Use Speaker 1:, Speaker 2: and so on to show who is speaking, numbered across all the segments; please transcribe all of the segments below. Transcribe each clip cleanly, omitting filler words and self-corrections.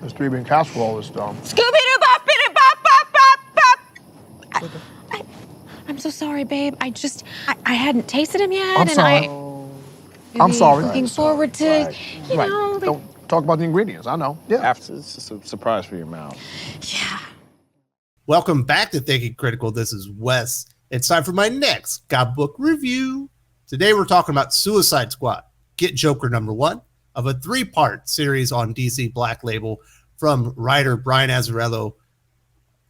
Speaker 1: This three-bean casserole is dumb.
Speaker 2: Scooby-Doo-Bop-Biddy-Bop-Bop-Bop. I'm so sorry, babe. I hadn't tasted him yet.
Speaker 1: I'm sorry. I'm sorry.
Speaker 2: Looking forward to, you know, like...
Speaker 1: Don't talk about the ingredients. I know. Yeah.
Speaker 3: After, it's just a surprise for your mouth.
Speaker 2: Yeah.
Speaker 4: Welcome back to Thinking Critical. This is Wes. It's time for my next comic book review. Today we're talking about Suicide Squad, Get Joker #1 of a 3-part series on DC Black Label from writer Brian Azzarello,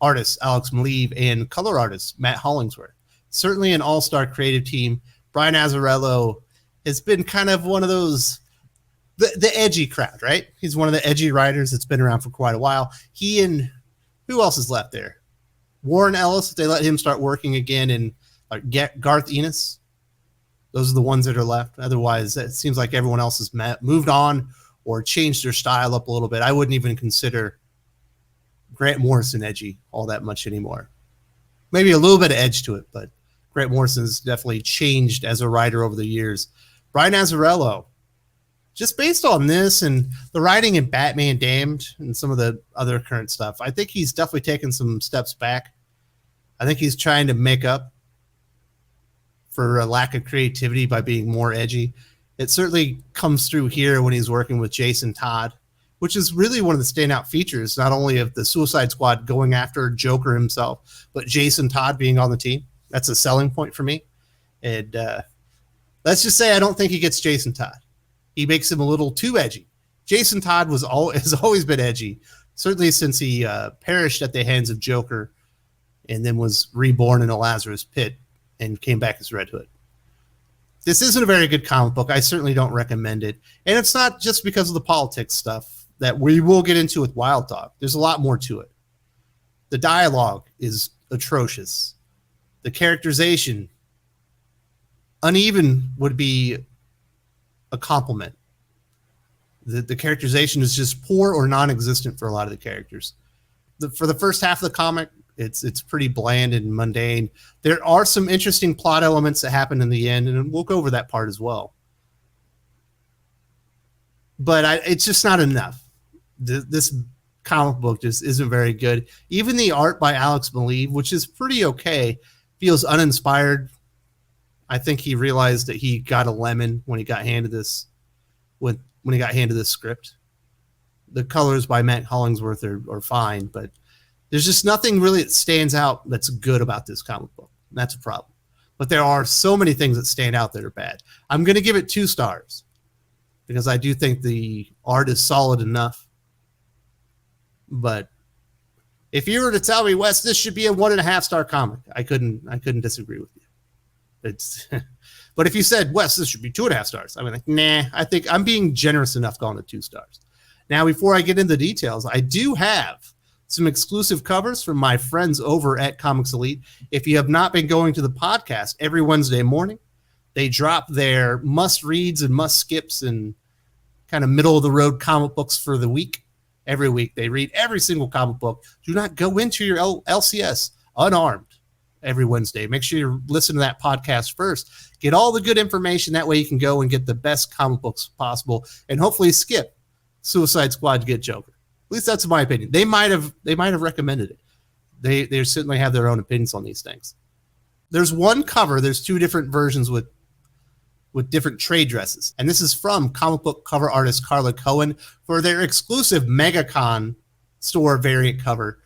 Speaker 4: artist Alex Maleev, and color artist Matt Hollingsworth. Certainly an all-star creative team. Brian Azzarello has been kind of one of those, the edgy crowd, right? He's one of the edgy writers that's been around for quite a while. He and who else is left there? Warren Ellis, they let him start working again, and Garth Ennis. Those are the ones that are left. Otherwise, it seems like everyone else has moved on or changed their style up a little bit. I wouldn't even consider Grant Morrison edgy all that much anymore. Maybe a little bit of edge to it, but Grant Morrison's definitely changed as a writer over the years. Brian Azzarello, just based on this and the writing in Batman Damned and some of the other current stuff, I think he's definitely taken some steps back. I think he's trying to make up for a lack of creativity by being more edgy. It certainly comes through here when he's working with Jason Todd, which is really one of the standout features, not only of the Suicide Squad going after Joker himself, but Jason Todd being on the team. That's a selling point for me. And let's just say I don't think he gets Jason Todd. He makes him a little too edgy. Jason Todd has always been edgy, certainly since he perished at the hands of Joker and then was reborn in a Lazarus pit and came back as Red Hood. This isn't a very good comic book. I certainly don't recommend it. And it's not just because of the politics stuff that we will get into with Wild Dog. There's a lot more to it. The dialogue is atrocious. The characterization, uneven would be a compliment. The characterization is just poor or non-existent for a lot of the characters. For the first half of the comic, it's pretty bland and mundane. There are some interesting plot elements that happen in the end, and we'll go over that part as well. But it's just not enough. This comic book just isn't very good. Even the art by Alex Maleev, which is pretty okay, feels uninspired. I think he realized that he got a lemon when he got handed this when he got handed this script. The colors by Matt Hollingsworth are fine, but there's just nothing really that stands out that's good about this comic book. And that's a problem. But there are so many things that stand out that are bad. I'm going to give it 2 stars because I do think the art is solid enough. But if you were to tell me, Wes, this should be a 1.5-star comic, I couldn't disagree with you. But if you said, Wes, this should be 2.5 stars, I'm like, nah, I think I'm being generous enough going to 2 stars. Now, before I get into the details, I do have some exclusive covers from my friends over at Comics Elite. If you have not been going to the podcast every Wednesday morning, they drop their must-reads and must-skips and kind of middle-of-the-road comic books for the week. Every week, they read every single comic book. Do not go into your LCS unarmed every Wednesday. Make sure you listen to that podcast first. Get all the good information. That way you can go and get the best comic books possible and hopefully skip Suicide Squad to get Joker. At least that's my opinion. They might have recommended it. They certainly have their own opinions on these things. There's one cover. There's 2 different versions with different trade dresses. And this is from comic book cover artist Carla Cohen for their exclusive Megacon store variant cover.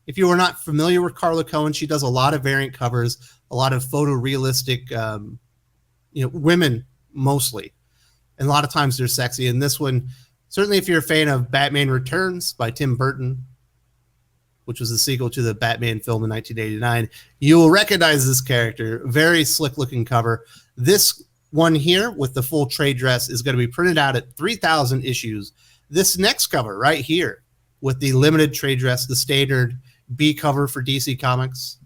Speaker 4: If you are not familiar with Carla Cohen, she does a lot of variant covers, a lot of photorealistic, women mostly. And a lot of times they're sexy. And this one, certainly if you're a fan of Batman Returns by Tim Burton, which was the sequel to the Batman film in 1989, you will recognize this character. Very slick-looking cover. This one here with the full trade dress is going to be printed out at 3,000 issues. This next cover right here with the limited trade dress, the standard B cover for DC Comics,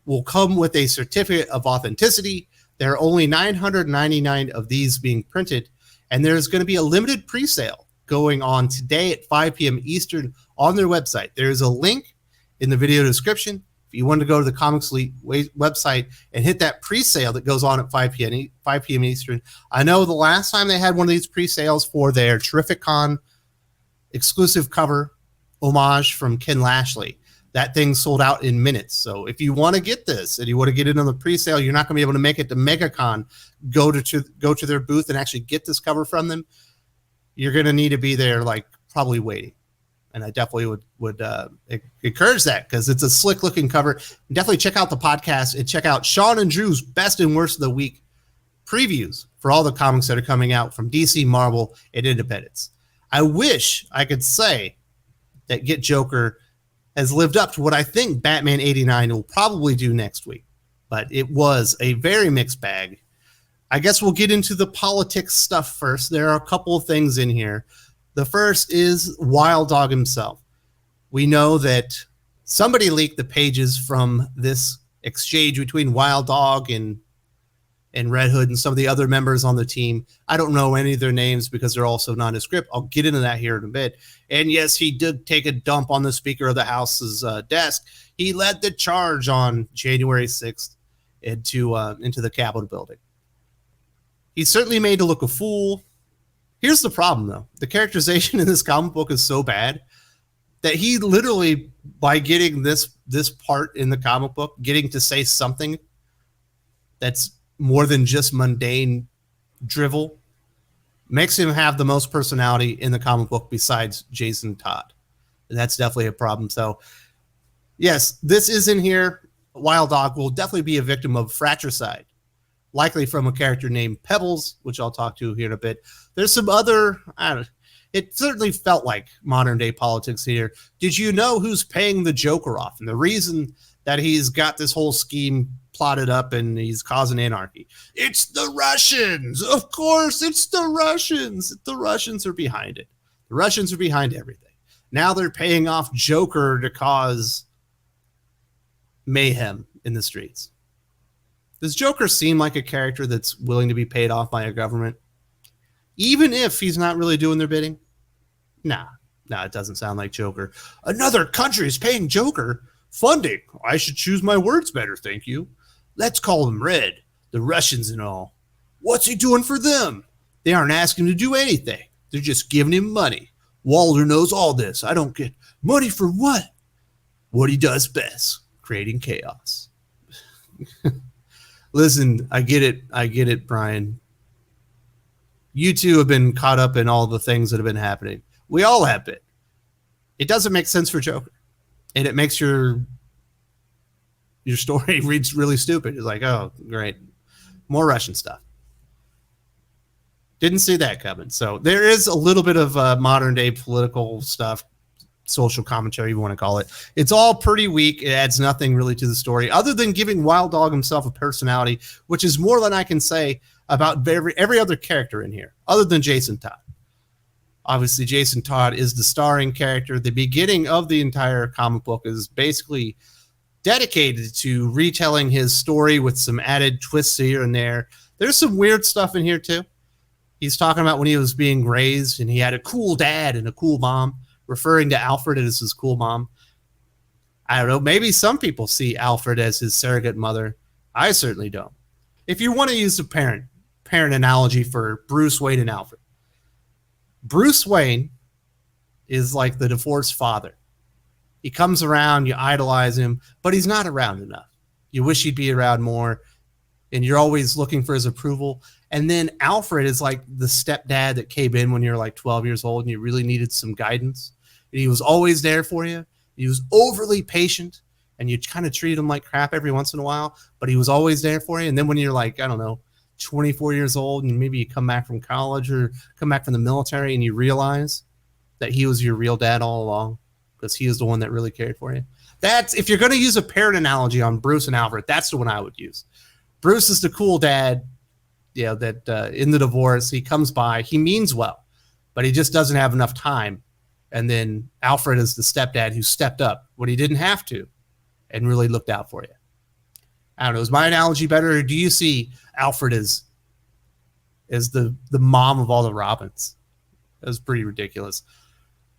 Speaker 4: will come with a certificate of authenticity. There are only 999 of these being printed, and there's going to be a limited pre-sale going on today at 5 p.m. Eastern on their website. There's a link in the video description. If you want to go to the Comics Elite website and hit that pre-sale that goes on at 5 p.m. Eastern. I know the last time they had one of these pre-sales for their Terrificon exclusive cover homage from Ken Lashley. That thing sold out in minutes. So if you want to get this and you want to get it on the pre-sale, you're not going to be able to make it to Megacon, go to their booth and actually get this cover from them. You're going to need to be there, like, probably waiting. And I definitely would encourage that, because it's a slick looking cover. Definitely check out the podcast and check out Sean and Drew's best and worst of the week previews for all the comics that are coming out from DC, Marvel, and Independence. I wish I could say that Get Joker has lived up to what I think Batman 89 will probably do next week, but it was a very mixed bag. I guess we'll get into the politics stuff first. There are a couple of things in here. The first is Wild Dog himself. We know that somebody leaked the pages from this exchange between Wild Dog and Red Hood and some of the other members on the team. I don't know any of their names because they're also nondescript. I'll get into that here in a bit. And yes, he did take a dump on the Speaker of the House's desk. He led the charge on January 6th into the Capitol building. He's certainly made to look a fool. Here's the problem, though. The characterization in this comic book is so bad that he literally, by getting this part in the comic book, getting to say something that's more than just mundane drivel, makes him have the most personality in the comic book besides Jason Todd. And that's definitely a problem. So, yes, this is in here. Wild Dog will definitely be a victim of fratricide, likely from a character named Pebbles, which I'll talk to here in a bit. There's some other, it certainly felt like modern day politics here. Did you know who's paying the Joker off? And the reason that he's got this whole scheme plotted up and he's causing anarchy. It's the Russians. Of course, it's the Russians. The Russians are behind it. The Russians are behind everything. Now they're paying off Joker to cause mayhem in the streets. Does Joker seem like a character that's willing to be paid off by a government? Even if he's not really doing their bidding? Nah, it doesn't sound like Joker. Another country is paying Joker funding. I should choose my words better, thank you. Let's call them Red, the Russians and all. What's he doing for them? They aren't asking him to do anything. They're just giving him money. Walter knows all this. I don't get money for what? What he does best, creating chaos. Listen, I get it, Brian. You two have been caught up in all the things that have been happening. We all have been. It doesn't make sense for Joker. And it makes your story reads really stupid. It's like, oh, great. More Russian stuff. Didn't see that coming. So there is a little bit of modern day political stuff, social commentary, you want to call it. It's all pretty weak. It adds nothing really to the story other than giving Wild Dog himself a personality, which is more than I can say about every other character in here, other than Jason Todd. Obviously, Jason Todd is the starring character. The beginning of the entire comic book is basically dedicated to retelling his story with some added twists here and there. There's some weird stuff in here, too. He's talking about when he was being raised, and he had a cool dad and a cool mom, referring to Alfred as his cool mom. I don't know. Maybe some people see Alfred as his surrogate mother. I certainly don't. If you want to use a parent analogy for Bruce Wayne and Alfred, Bruce Wayne is like the divorced father. He comes around, you idolize him, but he's not around enough. You wish he'd be around more, and you're always looking for his approval. And then Alfred is like the stepdad that came in when you're like 12 years old and you really needed some guidance. And he was always there for you. He was overly patient, and you kind of treat him like crap every once in a while, but he was always there for you. And then when you're like, I don't know, 24 years old, and maybe you come back from college or come back from the military, and you realize that he was your real dad all along because he is the one that really cared for you. That's, if you're going to use a parent analogy on Bruce and Alfred, that's the one I would use. Bruce is the cool dad, that in the divorce, he comes by, he means well, but he just doesn't have enough time. And then Alfred is the stepdad who stepped up when he didn't have to and really looked out for you. I don't know. Is my analogy better, or do you see Alfred as the mom of all the Robins? That was pretty ridiculous.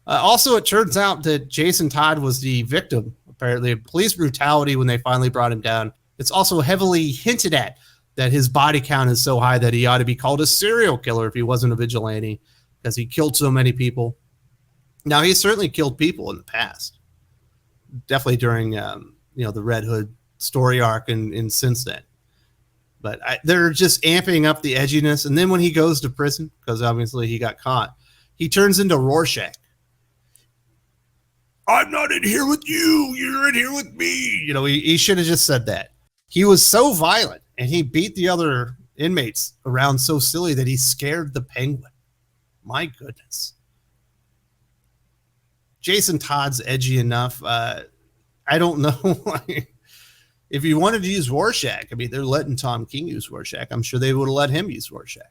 Speaker 4: Also, it turns out that Jason Todd was the victim, apparently, of police brutality when they finally brought him down. It's also heavily hinted at that his body count is so high that he ought to be called a serial killer if he wasn't a vigilante, because he killed so many people. Now, he certainly killed people in the past, definitely during the Red Hood story arc and since then. But they're just amping up the edginess. And then when he goes to prison, because obviously he got caught, he turns into Rorschach. I'm not in here with you. You're in here with me. He should have just said that. He was so violent, and he beat the other inmates around so silly that he scared the Penguin. My goodness. Jason Todd's edgy enough. I don't know. If you wanted to use Rorschach, I mean, they're letting Tom King use Rorschach. I'm sure they would have let him use Rorschach.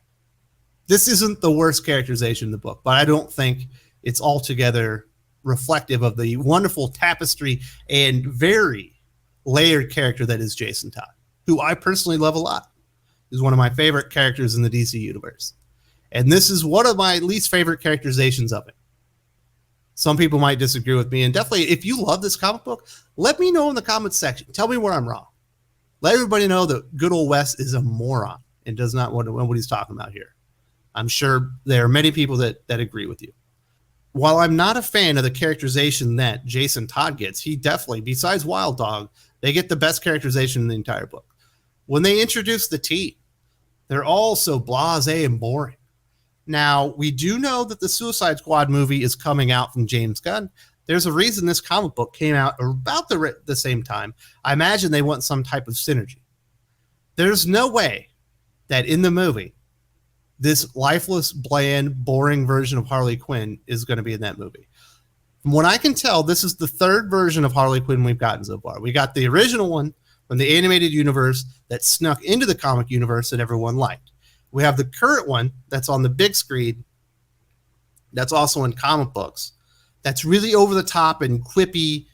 Speaker 4: This isn't the worst characterization in the book, but I don't think it's altogether reflective of the wonderful tapestry and very layered character that is Jason Todd, who I personally love a lot. He's one of my favorite characters in the DC universe. And this is one of my least favorite characterizations of it. Some people might disagree with me. And definitely, if you love this comic book, let me know in the comments section. Tell me where I'm wrong. Let everybody know that good old Wes is a moron and does not know what he's talking about here. I'm sure there are many people that agree with you. While I'm not a fan of the characterization that Jason Todd gets, he definitely, besides Wild Dog, they get the best characterization in the entire book. When they introduce the team, they're all so blasé and boring. Now, we do know that the Suicide Squad movie is coming out from James Gunn. There's a reason this comic book came out about the same time. I imagine they want some type of synergy. There's no way that in the movie, this lifeless, bland, boring version of Harley Quinn is going to be in that movie. From what I can tell, this is the third version of Harley Quinn we've gotten so far. We got the original one from the animated universe that snuck into the comic universe that everyone liked. We have the current one that's on the big screen that's also in comic books. That's really over the top and quippy,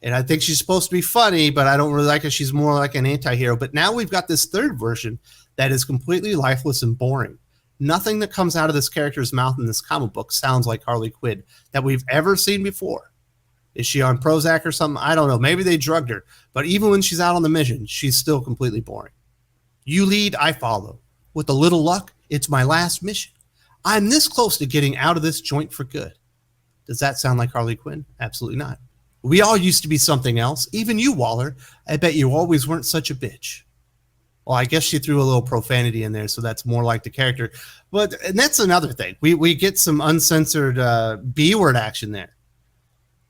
Speaker 4: and I think she's supposed to be funny, but I don't really like her. She's more like an anti-hero. But now we've got this third version that is completely lifeless and boring. Nothing that comes out of this character's mouth in this comic book sounds like Harley Quinn that we've ever seen before. Is she on Prozac or something? I don't know. Maybe they drugged her. But even when she's out on the mission, she's still completely boring. You lead, I follow. With a little luck, it's my last mission. I'm this close to getting out of this joint for good. Does that sound like Harley Quinn? Absolutely not. We all used to be something else. Even you, Waller. I bet you always weren't such a bitch. Well, I guess she threw a little profanity in there, so that's more like the character. And that's another thing. We get some uncensored B-word action there.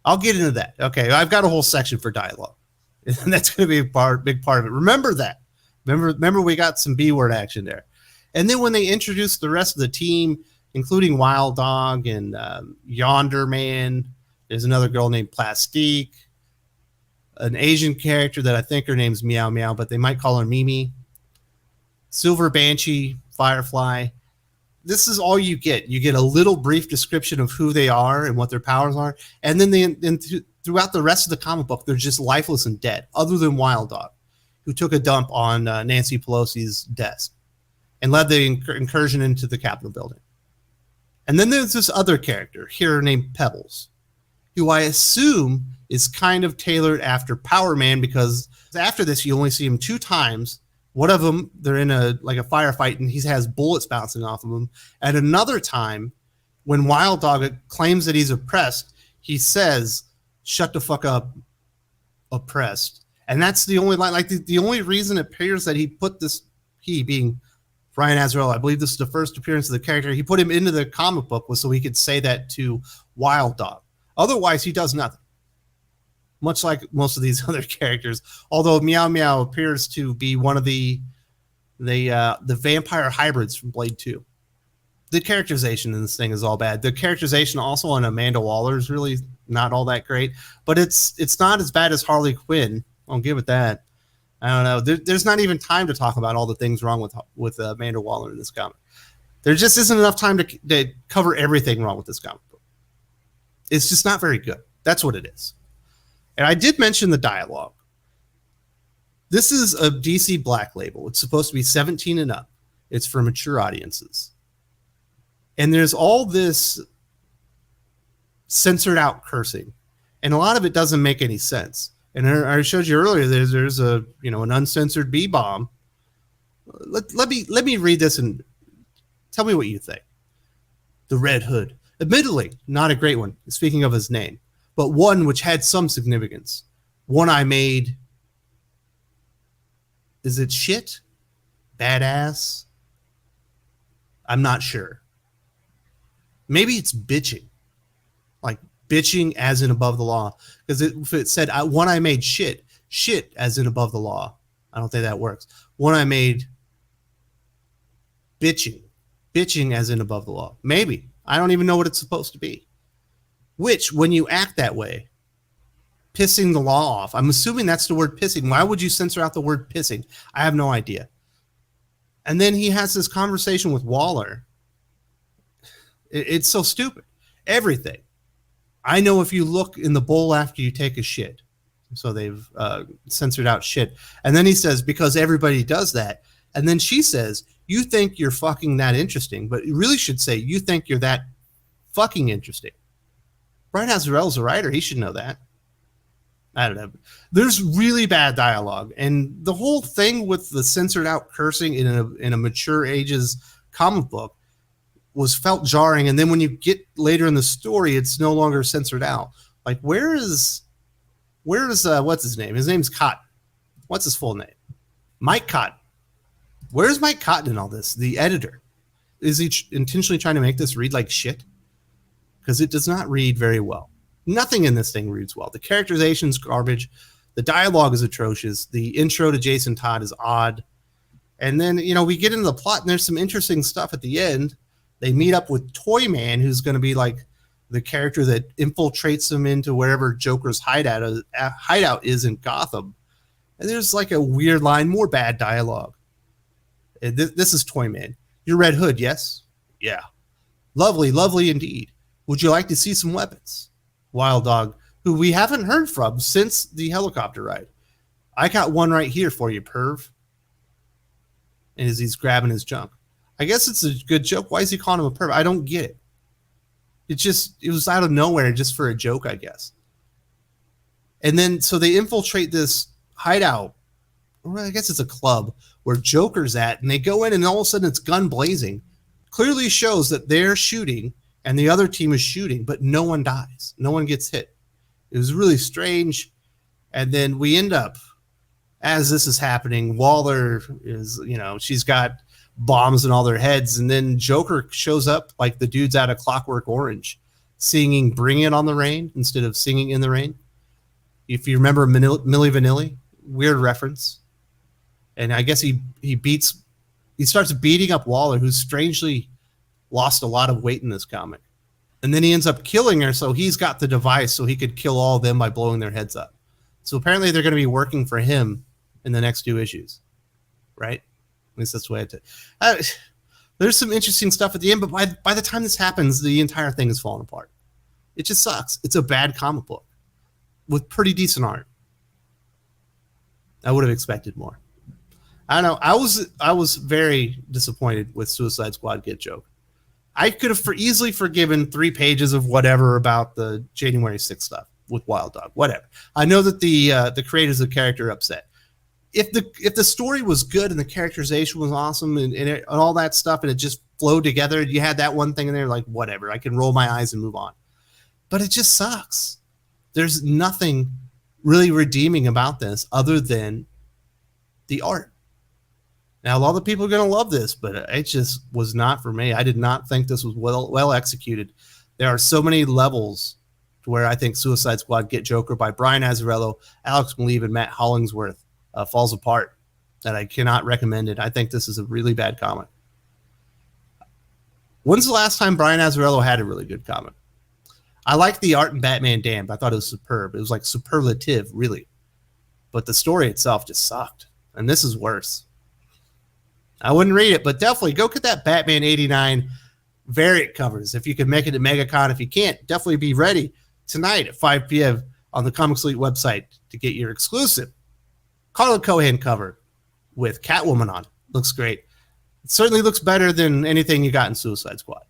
Speaker 4: I'll get into that. Okay, I've got a whole section for dialogue. And that's going to be a big part of it. Remember that. Remember we got some B-word action there. And then when they introduced the rest of the team, including Wild Dog and Yonder Man, there's another girl named Plastique, an Asian character that I think her name's Meow Meow, but they might call her Mimi. Silver Banshee, Firefly. This is all you get. You get a little brief description of who they are and what their powers are. And then throughout the rest of the comic book, they're just lifeless and dead, other than Wild Dog, who took a dump on Nancy Pelosi's desk and led the incursion into the Capitol building. And then there's this other character here named Pebbles, who I assume is kind of tailored after Power Man, because after this, you only see him 2 times. One of them, they're in a firefight, and he has bullets bouncing off of him. At another time, when Wild Dog claims that he's oppressed, he says, "Shut the fuck up, oppressed." And that's the only line. Like the only reason it appears that he put this, he being Brian Azzarello, I believe this is the first appearance of the character, he put him into the comic book was so he could say that to Wild Dog. Otherwise, he does nothing. Much like most of these other characters, although Meow Meow appears to be one of the vampire hybrids from Blade 2. The characterization in this thing is all bad. The characterization also on Amanda Waller is really not all that great, but it's not as bad as Harley Quinn. I'll give it that. I don't know. There's not even time to talk about all the things wrong with Amanda Waller in this comic. There just isn't enough time to cover everything wrong with this comic book. It's just not very good. That's what it is. And I did mention the dialogue. This is a DC Black Label. It's supposed to be 17 and up. It's for mature audiences. And there's all this censored out cursing. And a lot of it doesn't make any sense. And I showed you earlier, there's an uncensored B-bomb. Let me read this and tell me what you think. The Red Hood, Admittedly, not a great one, speaking of his name, but one which had some significance. One I made, is it shit? Badass? I'm not sure. Maybe it's bitching. Like bitching as in above the law. Because if it said, one I made shit as in above the law, I don't think that works. One I made bitching as in above the law. Maybe. I don't even know what it's supposed to be. Which, when you act that way, pissing the law off. I'm assuming that's the word pissing. Why would you censor out the word pissing? I have no idea. And then he has this conversation with Waller. It's so stupid. Everything. I know if you look in the bowl after you take a shit. So they've censored out shit. And then he says, because everybody does that. And then she says, you think you're fucking that interesting, but you really should say, you think you're that fucking interesting. Brian Azzarello's a writer. He should know that. I don't know. There's really bad dialogue. And the whole thing with the censored out cursing in a mature ages comic book was felt jarring. And then when you get later in the story, it's no longer censored out. Like, where is what's his name? His name's Cotton. What's his full name? Mike Cotton. Where's Mike Cotton in all this? The editor. Is he intentionally trying to make this read like shit? Because it does not read very well. Nothing in this thing reads well. The characterization's garbage. The dialogue is atrocious. The intro to Jason Todd is odd. And then, we get into the plot, and there's some interesting stuff at the end. They meet up with Toyman, who's going to be like the character that infiltrates them into wherever Joker's hideout is in Gotham. And there's like a weird line, more bad dialogue. And this is Toyman. You're Red Hood, yes? Yeah. Lovely, lovely indeed. Would you like to see some weapons? Wild Dog, who we haven't heard from since the helicopter ride. I got one right here for you, perv. And as he's grabbing his junk. I guess it's a good joke. Why is he calling him a perv? I don't get it. It was out of nowhere just for a joke, I guess. And then, so they infiltrate this hideout. Well, I guess it's a club where Joker's at, and they go in, and all of a sudden it's gun blazing. Clearly shows that they're shooting, and the other team is shooting, but no one dies. No one gets hit. It was really strange. And then we end up, as this is happening, Waller is, she's got bombs in all their heads. And then Joker shows up like the dudes out of Clockwork Orange, singing Bring It on the Rain instead of Singing in the Rain. If you remember Milli Vanilli, weird reference. And I guess he starts beating up Waller, who's strangely lost a lot of weight in this comic. And then he ends up killing her, so he's got the device so he could kill all of them by blowing their heads up. So apparently they're going to be working for him in the next 2 issues. Right? At least that's the way there's some interesting stuff at the end, but by the time this happens, the entire thing is falling apart. It just sucks. It's a bad comic book with pretty decent art. I would have expected more. I don't know. I was very disappointed with Suicide Squad Get Joke. I could have easily forgiven 3 pages of whatever about the January 6th stuff with Wild Dog. Whatever. I know that the creators of the character are upset. If the story was good and the characterization was awesome and all that stuff, and it just flowed together, you had that one thing in there, like whatever. I can roll my eyes and move on. But it just sucks. There's nothing really redeeming about this other than the art. Now, a lot of people are going to love this, but it just was not for me. I did not think this was well executed. There are so many levels to where I think Suicide Squad Get Joker by Brian Azzarello, Alex Maleev, and Matt Hollingsworth falls apart, that I cannot recommend it. I think this is a really bad comic. When's the last time Brian Azzarello had a really good comic? I liked the art in Batman Damned. I thought it was superb. It was like superlative, really. But the story itself just sucked. And this is worse. I wouldn't read it, but definitely go get that Batman 89 variant covers if you can make it at Megacon. If you can't, definitely be ready tonight at 5 p.m. on the Comic Elite website to get your exclusive Carla Cohen cover with Catwoman on. Looks great. It certainly looks better than anything you got in Suicide Squad.